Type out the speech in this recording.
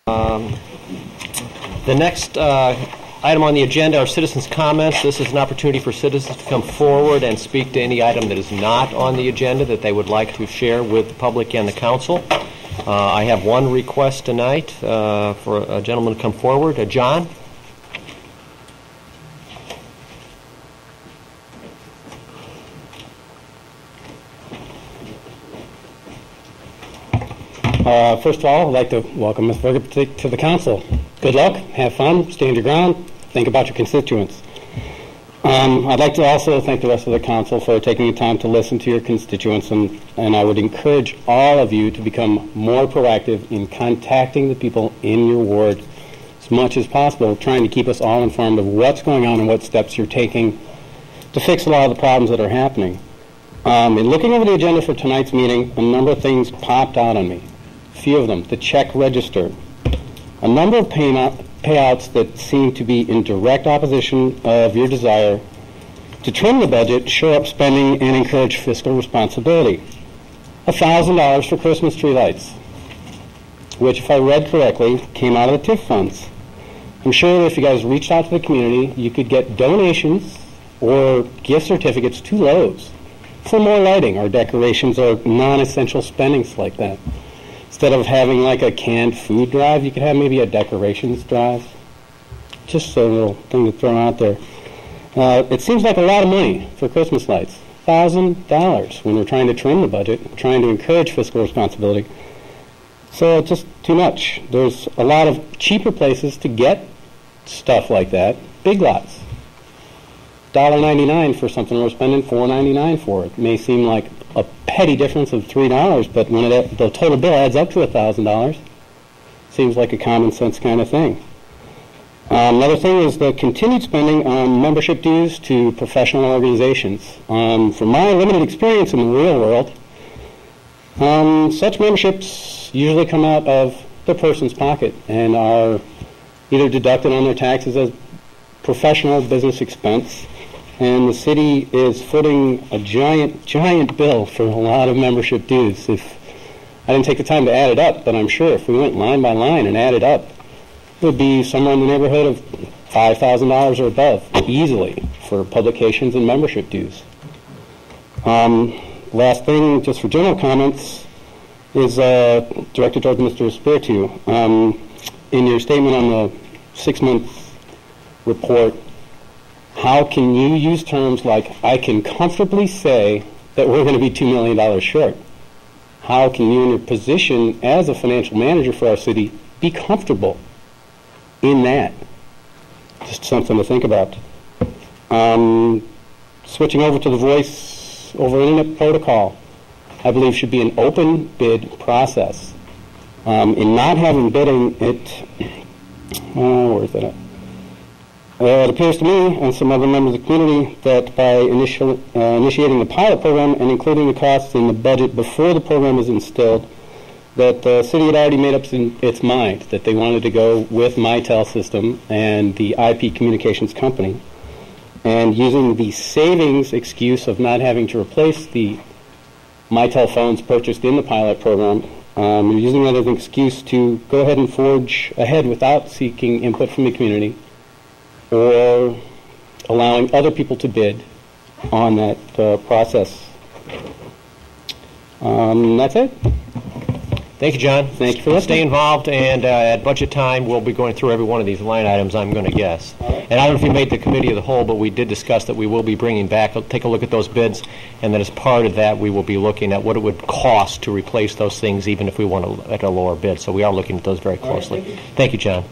The next item on the agenda are citizens' comments. This is an opportunity for citizens to come forward and speak to any item that is not on the agenda that they would like to share with the public and the council. I have one request tonight for a gentleman to come forward. John? First of all, I'd like to welcome Ms. Berger to the council. Good luck, have fun, stand your ground, think about your constituents. I'd like to also thank the rest of the council for taking the time to listen to your constituents, and I would encourage all of you to become more proactive in contacting the people in your ward as much as possible, trying to keep us all informed of what's going on and what steps you're taking to fix a lot of the problems that are happening. In looking over the agenda for tonight's meeting, a number of things popped out on me. A few of them: the check register, a number of payouts that seem to be in direct opposition of your desire to trim the budget, shore up spending, and encourage fiscal responsibility. $1,000 for Christmas tree lights, which, if I read correctly, came out of the TIF funds. I'm sure that if you guys reached out to the community, you could get donations or gift certificates to Lowe's for more lighting or decorations or non-essential spendings like that. Instead of having like a canned food drive, you could have maybe a decorations drive. Just a little thing to throw out there. It seems like a lot of money for Christmas lights. $1,000 when we're trying to trim the budget, trying to encourage fiscal responsibility. So it's just too much. There's a lot of cheaper places to get stuff like that. Big lots. $1.99 for something we're spending $4.99 for. It may seem like a petty difference of $3, but when the total bill adds up to $1,000, seems like a common sense kind of thing. Another thing is the continued spending on membership dues to professional organizations. From my limited experience in the real world, such memberships usually come out of the person's pocket and are either deducted on their taxes as professional business expense, and the city is footing a giant bill for a lot of membership dues. If I didn't take the time to add it up, but I'm sure if we went line by line and added up, it would be somewhere in the neighborhood of $5,000 or above, easily, for publications and membership dues. Last thing, just for general comments, is directed towards Mr. Espiritu. In your statement on the 6-month report, how can you use terms like, I can comfortably say that we're going to be $2 million short? How can you, in your position as a financial manager for our city, be comfortable in that? Just something to think about. Switching over to the voice over internet protocol, I believe should be an open bid process. In not having bidding, where is that at? It appears to me and some other members of the community that by initiating the pilot program and including the costs in the budget before the program is instilled, that the city had already made up its mind that they wanted to go with Mitel system and the IP communications company. And using the savings excuse of not having to replace the Mitel phones purchased in the pilot program, using that as an excuse to go ahead and forge ahead without seeking input from the community, or allowing other people to bid on that process. That's it. Thank you, John. Thank you for listening. Stay involved, and at budget time, we'll be going through every one of these line items, I'm going to guess. And I don't know if you made the committee of the whole, but we did discuss that we will be bringing back, take a look at those bids, and then as part of that, we will be looking at what it would cost to replace those things, even if we want to at a lower bid. So we are looking at those very closely. All right, thank you, John.